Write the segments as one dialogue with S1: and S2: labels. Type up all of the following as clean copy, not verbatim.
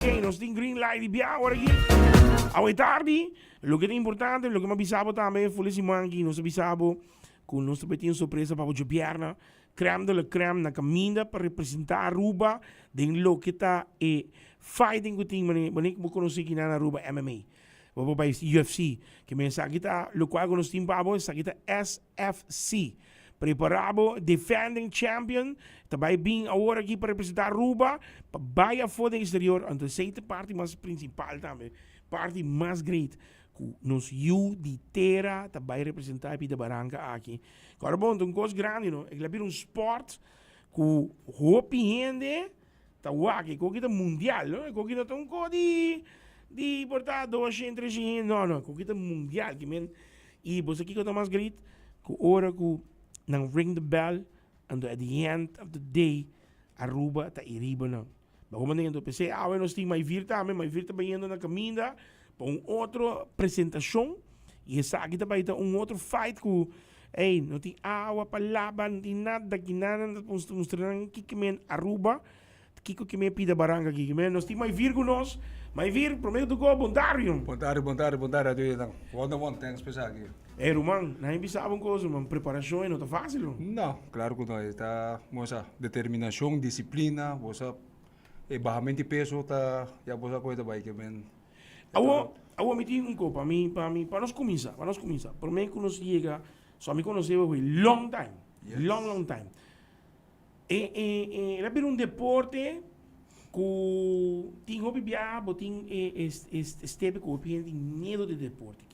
S1: Nos tem green light di ahora aqui. Hoy tarde, lo que é importante, lo que me avisaba também, foi esse mangue, nos avisava que nós também tínhamos surpresa para o Pierna, creme de la creme na caminha para representar Aruba, den lo que está fighting que tem, mas nem conhecer que na Aruba MMA. Vamos para UFC, que me sabe que lo qual nós temos para sabe que SFC. Preparado, defending champion, também bem agora aqui para representar Aruba, para ir fora do exterior, então essa é a parte mais principal também, parte mais great, que nos you de terra também representar a Barranca aqui. Agora bom, então coisa grande, não? É que sport que hope gente, tá aqui, que é mundial, não? Que é um código de portar 200, 300, não, que é mundial, que men, e você aqui que é mais great, que hora que nang ring the bell, and at the end of the day, Aruba ta iriba na. Bago man nito, PC, awe nos ting may virta ba yendo na caminda, pa outra apresentação, e essa aqui também tá outro fight que, ei, não tem awa palaban, não tem nada, kinanan, mostrando que men Aruba, kiko que me pida baranga que men, nos ting may vir com nós, may vir, prometo ko, bondário.
S2: Bondário, one, thanks pessoal aqui.
S1: Roman, não é uma coisa, uma preparação não está fácil.
S2: Não, claro que não. Está, moça, determinação, disciplina, moça, e barramento de peso, tá, já moça coisa vai que men.
S1: Agora me diga coisa para nós começar. Por mim que nós chega, só me conheceu foi long time, long time. É um deporte que tem hobby biabo, tem esteve com o tem medo de deporte.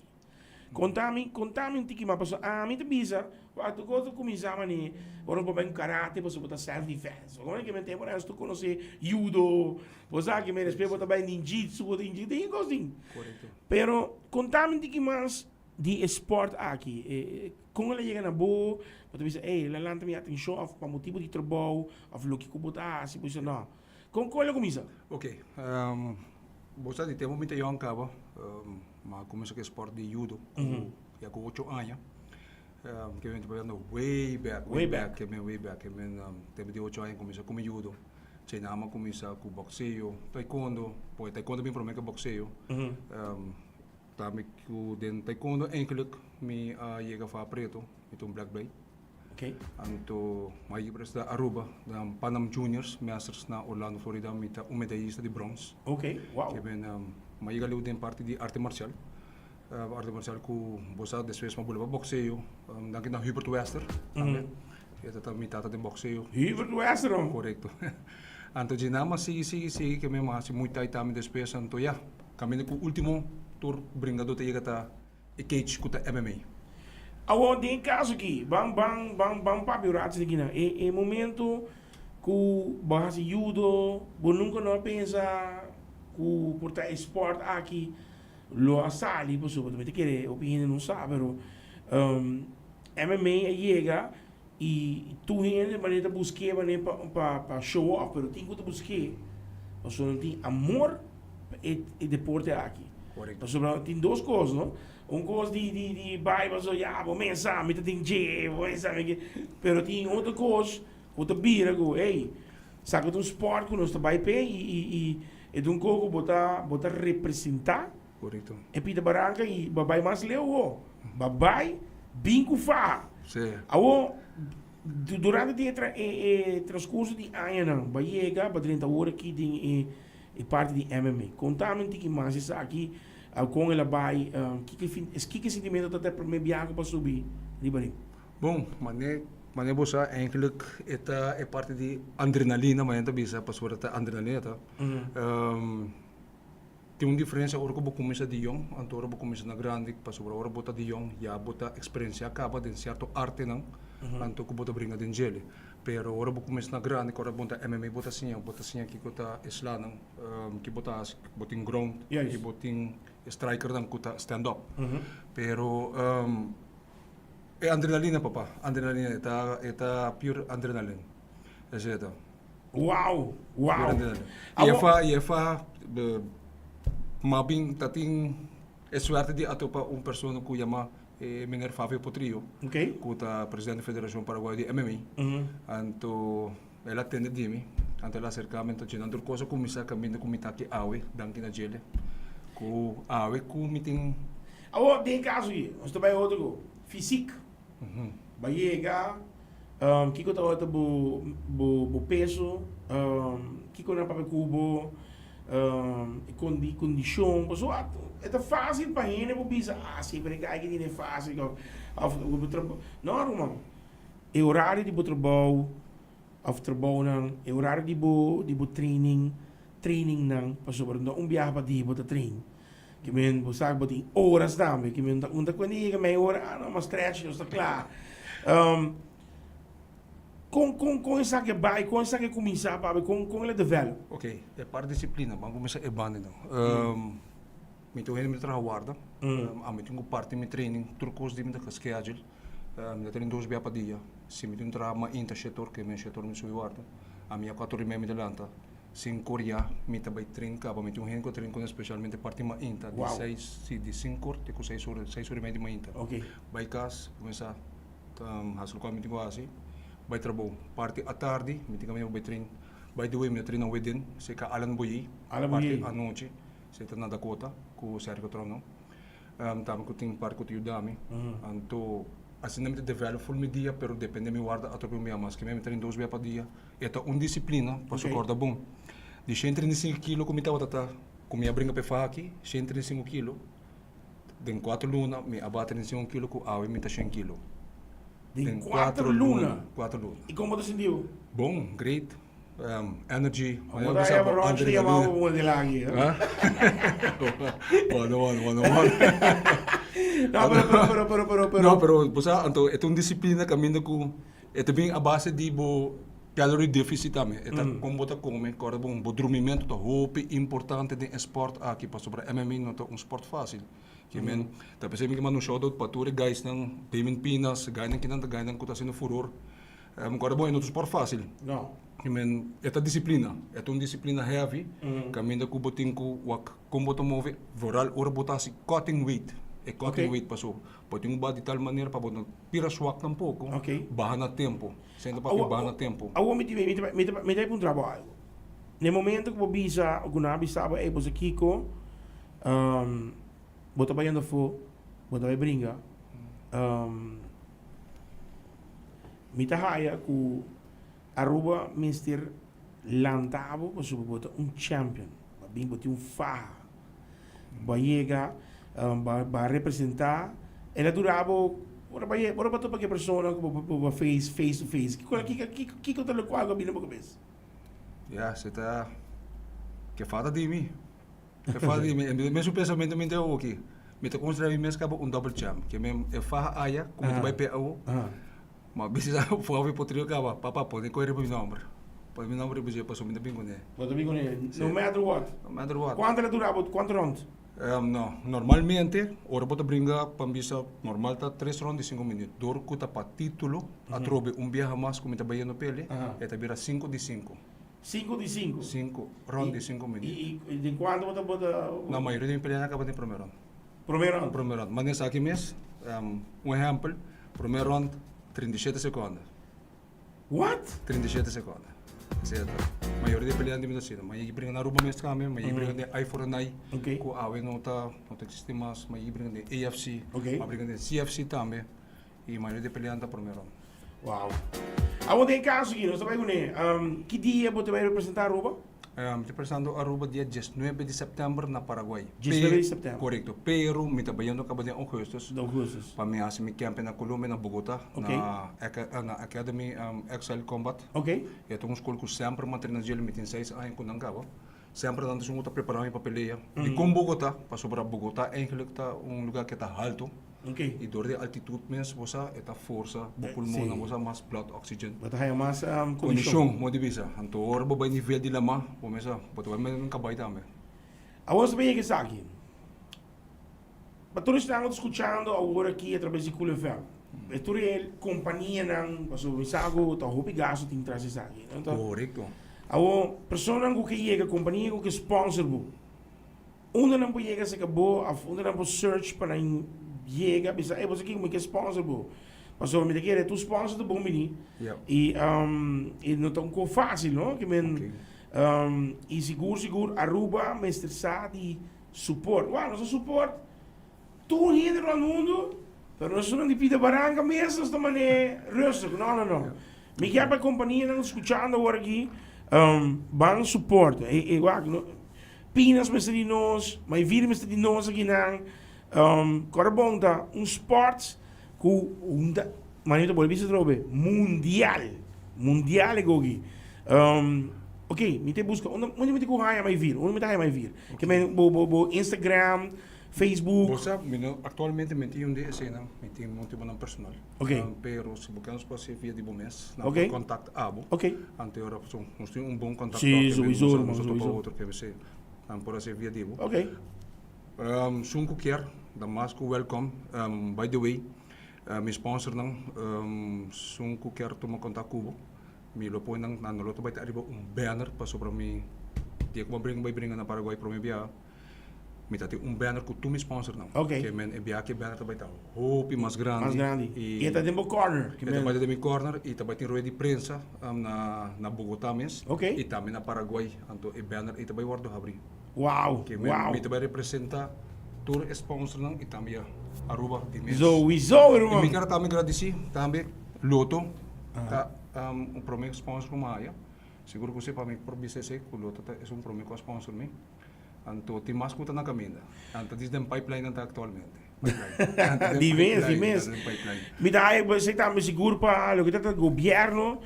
S1: Contame um tiki mas passo mim te bisa, quando tu começava né, ora para bem karate, você botar self defense. Agora que me tempo nós tu conhecer judo, você que me respeita botar bem ninjitsu, tem coisa assim.
S2: Correto.
S1: Pero contame um tiki mais de esporte aqui. Como ela chega na boa, você diz, ei, ela lanta minha atenção para motivo de trabalho, ou o que eu botar, assim, pois não. Como ela começa?
S2: Ok. Você de tempo muito young cabo. Mas começo com esporte de judo, já com 8 anos, que eu estou way back, que eu tempo de 8 anos comecei com judo, China ama começar com boxeo, taekwondo, pois taekwondo bem promete boxeo, também com den taekwondo enkelijk me chega a preto, então black belt, então mais presta Aruba, da Panam Juniors, masters na Orlando, Florida, mita medalhista de bronze,
S1: wow.
S2: Que ben mas eu galeu den parte de arte marcial que você depois uma bola boxeo, daqui na Hubert Wester, também, que é também tata de boxeo.
S1: Hubert Wester,
S2: correto. Então de nada mas sigue que mesmo assim muito aí também depois então já, caminho com o último tour bringado te chega tá e cage com a MMA.
S1: Agora tem caso aqui, bang papi ratos aqui na, é momento que bahasa judo, você nunca não pensa que por ter esporte aqui lo assali, pessoa também quer opinião não sabe, MMA chega e tu ainda maneira buscar maneira para show off, pero tem que buscar, você não tem amor e deporte aqui.
S2: Correto.
S1: Pessoa tem duas coisas, não? Coisa de Bible, so já, vou pensar, me tem que vou pensar, pero tem outra coisa, outra bira, ei, sabe que um esporte que nós trabalhamos e de um coco botar representar.
S2: Correto.
S1: E pida barranca e babai mais leu, babai bingo fa.
S2: Sim.
S1: Awo durante o transcurso de ano, vai chegar para 30 horas aqui de parte de MMA. Contame que mais isso aqui, com ela vai, que sentimento até para me viajar para subir, Libarim.
S2: Bom, mas você eigenlijk é parte de adrenalina, mas ainda bisa para sobre a adrenalina tá. Tem uma diferença agora que eu começar de young, então agora eu começar na grande, para sobre agora botar de young, já botar experiência acaba de certo arte não, então que botar brinca de gele. Pero agora eu começar na grande, agora botar MMA botar assim aqui que tá isla não, que botar ground, que botar striker não que tá stand up. Pero é adrenalina papá, adrenalina, é pure adrenalina, é certo.
S1: Wow.
S2: E fa mabing tating suerte de ato pa pessoa que chama Mener Fábio Potrillo, que é presidente da Federação Paraguaia de MMA. Então ela atende de mim, ante la acercamento de outra coisa começar caminho com mita que awe danke na gele com awe com miting
S1: Awo, tem caso aí. Nós também outro físico. Vai chegar, que tá outra bo peso, que na papel cubo, condição, pessoal, é fácil para ele, bo bisa, sempre que aí é fácil, não, irmão. É horário de trabalho, of trabalho não, é horário de training não, para sobre não viajar para de trein. Que men busag boting horas dami, que men unta quando iga may hora ano mas stretch está claro. Com essa que vai, com essa que começar para com ele develop.
S2: Ok, é para disciplina, mas começa é bande não. Me tô indo me trabalhar, a me tenho parte me training, trucos de me da schedule. Me tenho 2 dias para dia. Se me tenho trabalho inta setor que me setor me sui guarda. A minha 4 meses me delanta. Sin Coreia, me também treino cá, me tenho um treino com especialmente parte ma inta, de 6, de 5 horas, de 6 horas e meia de ma inta.
S1: Ok.
S2: Vai casa, começar, hasil ko me tenho assim, vai trabalho, parte à tarde, me tenho também treino, vai doer me treino wedin, se ka Alan Boyi, parte à noite, se tá na Dakota, com o Sérgio Trono, também que tenho parte com o Dami, então assim não me develop full media, pero depende me guarda a tropa me amas, que me treino 2 vezes por dia, é uma disciplina, para suportar bom. De 135 kg como estava tata, como ia brincar para aqui, 135 kg, de 4 lunas, me abate 35 kg com a me 100 kg.
S1: De 4 lunas.
S2: 4 lunas.
S1: E como você sentiu?
S2: Bom, great. Energy.
S1: Como daí a Ronchi de amar o de lá aqui.
S2: Não, pero você, então, é uma disciplina caminho com, é também a base de calorie deficit também. É como você come, corre bom, o dormimento é muito importante de esporte aqui, para sobre MMA não é esporte fácil. Que men, tá pensando que mano show para tour guys nang payment pinas, guys nang kinanta guys nang kuta sino furor. Corre bom, não é esporte fácil.
S1: Não.
S2: Que men, é disciplina, é uma disciplina heavy. Caminho com botin com wak, como botar move, voral ora botar si cutting weight. É cutting weight passou. Pode um de tal maneira para botar pira swak um pouco. Barra na tempo. Sendo para barra na tempo.
S1: Awo me dai um trabalho. No momento que eu bisa, o gunabi sabe, é você Kiko, bota baiando fo, bota vai brinca. Me tahaya ku Aruba Mister Lantabo, você bota champion, bem bota farra. Vai chegar, vai representar, ela durava, ora para qualquer pessoa que face to face. Que tá no quadro bem na cabeça.
S2: Você tá que falta de mim. Que falta de mim. Meu pensamento me deu aqui. Me tá considerando mesmo que double champ, que me é farra aia, como tu vai PO. Mas bisa foi para trio cava, papa pode correr para o número. Para o número você passou me bem com ele.
S1: Pode bem com ele. No matter what.
S2: No matter what.
S1: Quanto ela durava? Quanto round?
S2: Não, normalmente, ora bota brinca para bisa normal tá 3 rounds de 5 minutos. Dor cuta para título, a trobe viaja mais como tá baiano pele, é tá vira 5 de 5.
S1: 5 de 5?
S2: 5 rounds de 5 minutos.
S1: E de quanto você bota?
S2: Na maioria de pele acaba de primeiro round.
S1: Primeiro round?
S2: Primeiro round. Mas nesse aqui mesmo, exemplo, primeiro round, 37 segundos.
S1: What?
S2: 37 segundos. Certo. Maioria de pelean de medicina, mas brinca na Aruba mesmo kami, mas brinca de I4NI, ko awe não existe mais, mas brinca de AFC, mas brinca de CFC também, e maioria de pelean tá primeiro.
S1: Uau. Aonde em caso aqui, nós vamos ver, que dia você vai representar Aruba?
S2: Representando Aruba dia 19 de setembro na Paraguay.
S1: 19 de setembro.
S2: Correcto. Pero me trabalhando acaba de Augustus.
S1: Augustus.
S2: Para mim assim me campe na Colômbia na Bogotá, na Academy Excel Combat.
S1: Ok.
S2: Eu tenho um escola que sempre mantenho gel me tem 6 anos quando acaba. Sempre dando um outra preparando para peleia. E com Bogotá, para sobre Bogotá, eigenlijk tá lugar que está alto.
S1: Okay.
S2: E door de altitude mesmo, você está força, o pulmão, você mais blood oxygen.
S1: Você tem mais
S2: condição, mo divisa. Então, ora vai nível de lama, começa, pode vai mais cabay também.
S1: Agora você que está aqui. Para todos que estão escutando agora aqui através de Cool FM. É toda a companhia não, passou o sago, tá roupa e gasto tem que trazer isso aqui.
S2: Correto.
S1: Agora, pessoa que chega, companhia que sponsor, onde não pode chegar se acabou, onde não pode search para chega, bisa, você aqui como que sponsor, Pastor, me quiere tu sponsor do bom mini.
S2: Yeah.
S1: E não tão com fácil, não? Que men
S2: Okay.
S1: e seguro Aruba, Mr. Sadi support. Uau, nosso support tu hinder no mundo, pero nós não depende baranga mesmo, nós também rustig. Não. Me quer para a companhia não escutando agora aqui, bang support. Pinas mesmo de nós, mas vira mesmo de nós aqui não. Corabonta, sport com manito boleh bisa trobe mundial gogi. Ok, me te busca, onde me te kuhaya mai vir, onde me te haya mai vir. Que men bo Instagram, Facebook.
S2: Bosa, actualmente meti um de cena, meti um monte de personal.
S1: Ok.
S2: Pero se buscamos para ser via de bomes, na
S1: Ok.
S2: contact abo.
S1: Ok.
S2: Ante ora nós temos bom contato.
S1: Sim, sowieso, man,
S2: Nós
S1: sowieso.
S2: outro que você por ser via de bo.
S1: Ok.
S2: Sunku keer, Damasco welcome. By the way, mijn sponsor nang sunku keer to me contact kubo. Mi lo po nang nanoloto ba arriba banner pa sobre mi dia ko bring na Paraguay pro mi bia. Mi tati banner ko tu mi sponsor nang.
S1: Ok.
S2: Que men e bia que banner tabay ta. Hopi mas grande.
S1: Mais grande. E está dentro do corner. Que
S2: Ita
S1: men.
S2: ba de mi corner e tabay tin rueda de prensa na Bogotá mes.
S1: Ok.
S2: E também na Paraguay anto e banner e tabay wardo habri.
S1: Wow.
S2: Que men
S1: Wow.
S2: mi tabay representa tour sponsor nang e também Aruba di mes.
S1: Sowieso,
S2: E mi
S1: irmão.
S2: kara também agradeci também Loto ta prometo sponsor ko maya. Siguro ko para mi por business ko Loto ta es un prometo sponsor mi. Anto timas ko ta na caminda. Anto dis den pipeline nanta actualmente.
S1: Di mes.
S2: Pipeline.
S1: Me dá você tá me seguro para o que tá governo,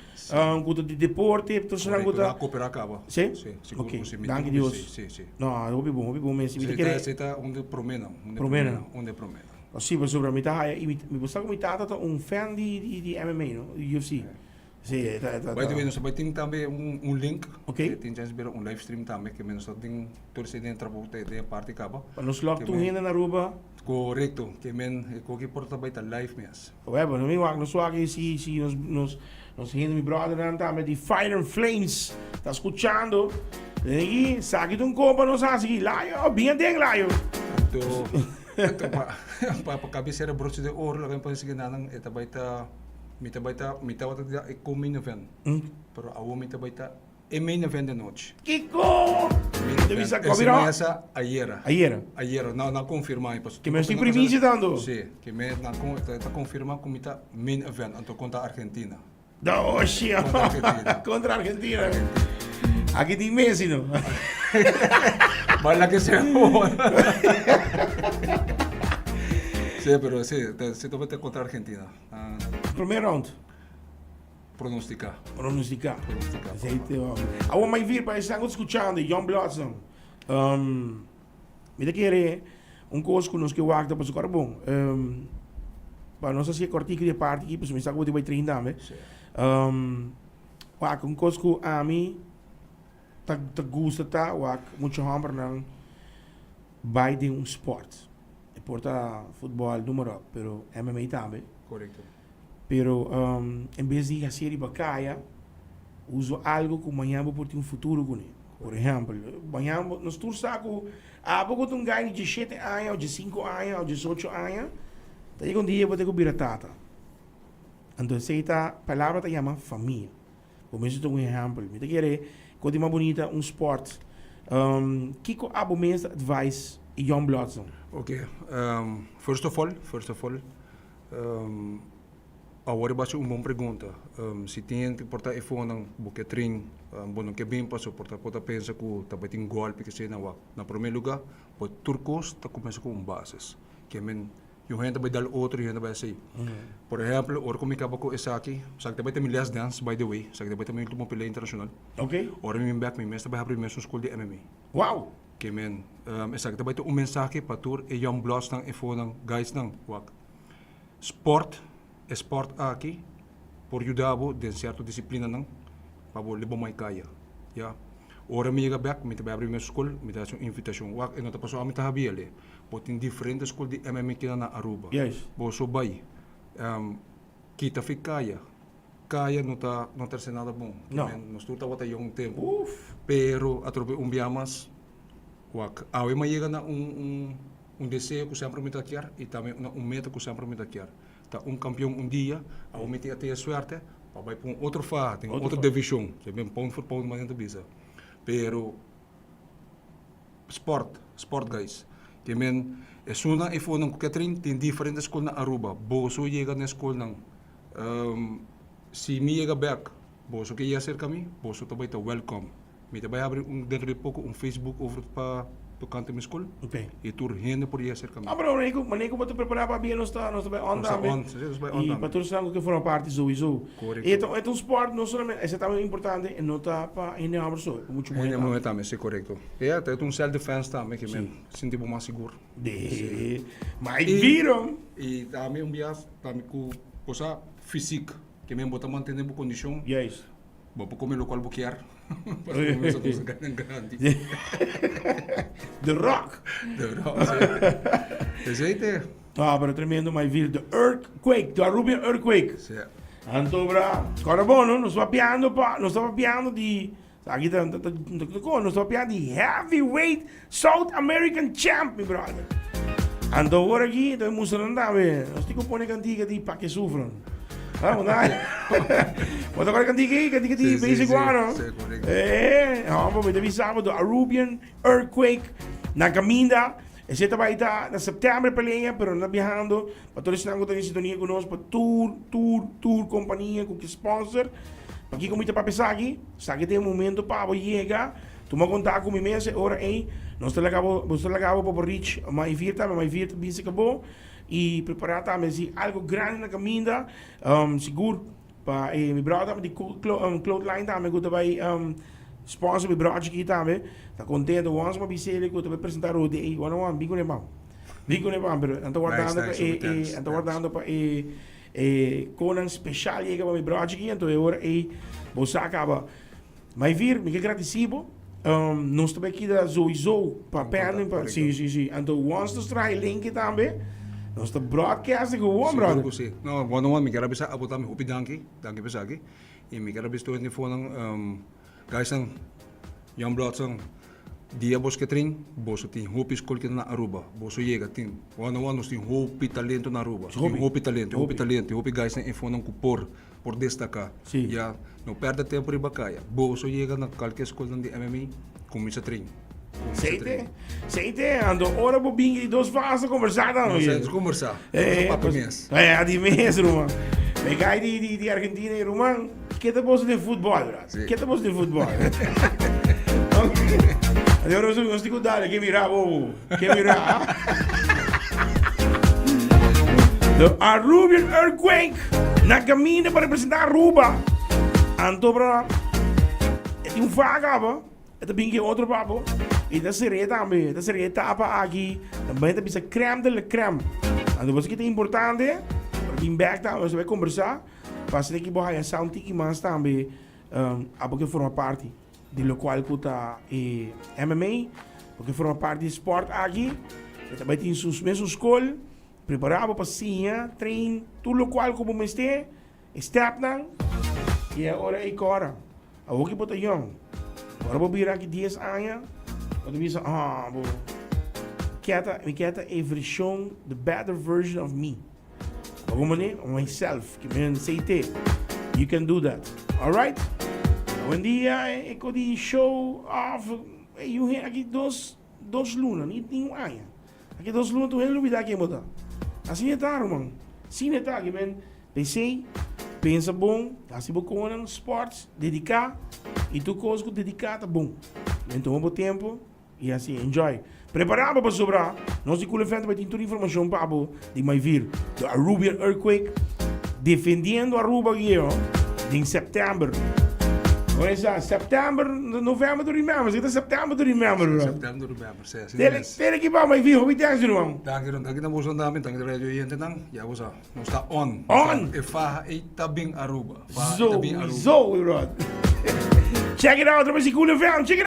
S1: com de deporte, então se não
S2: Correcto,
S1: tá.
S2: na cooperar acaba.
S1: Sim?
S2: Sí, seguro
S1: Ok,
S2: ko si
S1: danke Deus.
S2: Sí.
S1: Não, hopi bom mesmo. Me
S2: Se
S1: quer.
S2: está onde promena, onde promena.
S1: Sì, per sopra mi gusta come tata un fan di MMA, no? Di UFC. Sì,
S2: By the way, nós vai ter também link.
S1: Ok.
S2: Tem chance de um live stream também que menos tem torcer dentro de parte acaba.
S1: Para nos lock tu ainda na Aruba.
S2: Correcto, que men que porta vai estar live mesmo.
S1: Ué, mas não wag nos wag se nos ainda mi brother dan também di Fire and Flames. Tá escuchando? E sabe de copa nos assim, lá eu bem deng lá eu.
S2: Ito pa cabeceira broche de ouro, lang pa sige nanang etabaita mita wata dia e main event. Pero awo mita baita e main event de noche.
S1: Kiko! Devi sa
S2: Essa
S1: copyright.
S2: essa ayer.
S1: Ayer.
S2: Não confirma aí, pastor.
S1: Que me estou primícia dando.
S2: Sim, que me na tá confirma como mita main event anto contra Argentina.
S1: Da Ocean. Contra Argentina. Aqui tem Messi, não?
S2: Bala que sea. Sí, pero sí, se te mete contra Argentina.
S1: Primeiro round.
S2: Pronosticar.
S1: Aceite, agora mais vir para estar escutando John Blossom. Me querer coisa que nós que wagta para o bom. Para nós assim cortico de parte aqui, porque me está com o vai treinar, né? Wag coisa que a mim tá gusta tá, wag muito hamper não vai de sport. Porta futebol número, pero MMA também.
S2: Correcto.
S1: Pero em vez de fazer bacaia, uso algo que amanhã vou ter futuro com ele. Por exemplo, amanhã nós todos saco, pouco um ganho de 7 anos, ou de 5 anos, ou de 18 anos, daí um dia vou ter que virar tata. Então, essa palavra se chama família. Por isso, um exemplo. Me querer, coisa mais bonita, sport. Que que a mesma advice e John Blossom?
S2: Okay. First of all, agora vai ser uma boa pergunta. Se tem que portar iPhone ng buketring, bom que bem passou portar pensa que também tem golpe que se na primeiro lugar, por turcos tá começa com bases. Que men yung gente vai dar outro, yung gente vai assim. Por exemplo, ora como acaba com essa aqui, sabe também tem last dance by the way, sabe também tem último pela internacional.
S1: Ok.
S2: Ora me back me mestre vai abrir mesmo school de MMA.
S1: Wow.
S2: Que men, exacto, vai ter mensahe para tur e yung blogs ng info ng guys ng wak. Sport aqui, por yudabo, den certo disiplina ng pabo libo may kaya. Ya. Ora mi back, mi tabi abri mes school, mi ta yung invitation wak, eno tapos ami tahabiale. But in different school di MMA kina na Aruba.
S1: Yes.
S2: Bo so bay. Kita fi kaya no ter nada bom.
S1: No.
S2: Nos tuta wata yung tempo.
S1: Uf.
S2: Pero atrope umbiamas wak awe may na un deseo que sempre me taquear e também uma meta que sempre me taquear está un campeón un día, a meter até a suerte, para ir para outra fase, tem outra
S1: fase.
S2: divisão, você vê pound for pound mais bisa. Pero sport guys, que men é suna e fona com Catherine tem diferentes escolas na Aruba, boso chega na escola nang se me chega back, boso que ia ser kami, boso também tá welcome. Me também abre dentro de pouco Facebook over para canto minha escola.
S1: Ok.
S2: E tur gente por ia ser kami.
S1: Ah, pero maneco para te preparar para bien, nós está bem on também. E para todos os que foram parte sowieso.
S2: Correto.
S1: Então, é um esporte, não somente, esse é também importante, e não está para in a pessoa, muito
S2: Ainda
S1: muito.
S2: não é também, sim, correto. É, até um self-defense também, que me sinto mais seguro.
S1: Mas viram?
S2: E também bias, também com coisa física, que me bota manter em boa condição.
S1: Yes.
S2: Vou para comer local buquear. Para comer essa coisa grande.
S1: The Rock.
S2: Dezeite.
S1: Ah, pero tremendo, mas viram. The Earthquake, the Arubian Earthquake.
S2: Sim.
S1: Então, agora bom, não estava piando de... Aqui está, não estava piando de Heavyweight South American Champ, meu brother. Então, agora aqui, então, vamos andar, velho. Nós temos que pôr cantiga de para que sofram. Vamos lá. Mas agora cantiga de bem igual,
S2: Sim, correto.
S1: Vamos ver, sábado, Arubian Earthquake, na caminda. Esse vai estar em setembro peleia, pero não viajando. Para todos que estão em sintonia conosco, para tour, companhia, com que sponsor. Para aqui, como está para pensar aqui, sabe que tem um momento para chegar. Toma contato com mim, ora aí. Nós estamos legal para reach mais virta, bem se acabou. E preparar também algo grande na caminda, seguro. Para meu brother, de clothesline também, que vai sponsor meu brother aqui também. Está contente, vamos para bisele, que vai apresentar o day, one-on-one, bico ne bam, pero estou guardando para Conan special chega para meu brother aqui, então agora você acaba. Mas vir, me agradecido. Nós estamos aqui da sowieso para perna, sim. Então, once nós traz link também. Nós estamos broadcasting gewoon, brother.
S2: Sim, não, one-on-one, me quero bisa, abotar me hopi danki bisa aqui. E me quero bisa tu phone guys ang young blood sang dia bos ketring, bos tem hopi school que na Aruba, bos chega tem one-on-one nós tem hopi talento na Aruba, hopi talento, hopi guys na phone por destacar.
S1: Sim.
S2: Já não perde tempo de bacaia. Bos chega na qualquer escola de MMA, começa treino.
S1: Seite, ando ora po bingi dos fases conversar dan.
S2: Vamos conversar.
S1: Di mes, Roman. Me cai di Argentina e Roman, che te posso di football, brother? Che te posso di football? Adesso non stico dare, che mira, The Arubian Earthquake, na caminho para representar Aruba. Anto, bro, é um faga, bro. É bem que outro papo. E da serie também, da serie etapa aqui, também tem essa creme de la creme. Então, você que é importante, para vir back também, você vai conversar, para você que vai sound tiki mas também, porque forma parte do local que está MMA, porque forma parte do esporte aqui, também tem suas mesmas escolas, preparado para sim, treino, tudo local como me esteja, step não, e agora é agora. Agora que bota young. Agora vou vir aqui 10 anos. Wat we zeggen, bro. Ik heb een version, the better version of me. Waarom niet? Of myself. Ik ben CT. You can do that. Alright? Een dia, ik had die show af. Je hebt aqui dos lunas, niet een aia. Aqui dos lunas, tu heel vida aqui, moda. Assim é tá, man. Assim é tá, ik ben PC, pensa bom, assim bom com sports, dedicar, e tu coisa que dedicar tá bom. Então, um bom tempo. E assim, enjoy. Preparado para sobrar. Nós de cool evento vai ter toda a informação para de mais vir. The Arubian Earthquake. Defendendo Aruba aqui, ó. Em setembro. Não é isso? Setembro, novembro do remember. Você setembro do remember,
S2: Setembro do remember, sim.
S1: Tele aqui para mais vir. Hoe tem isso, irmão?
S2: Dank na bosan namin, dank radio yan tenang. Ya bosa. Não está on.
S1: On.
S2: Fa itabing Aruba.
S1: Zo, bro. Check it out, er is een cool event. Check it out.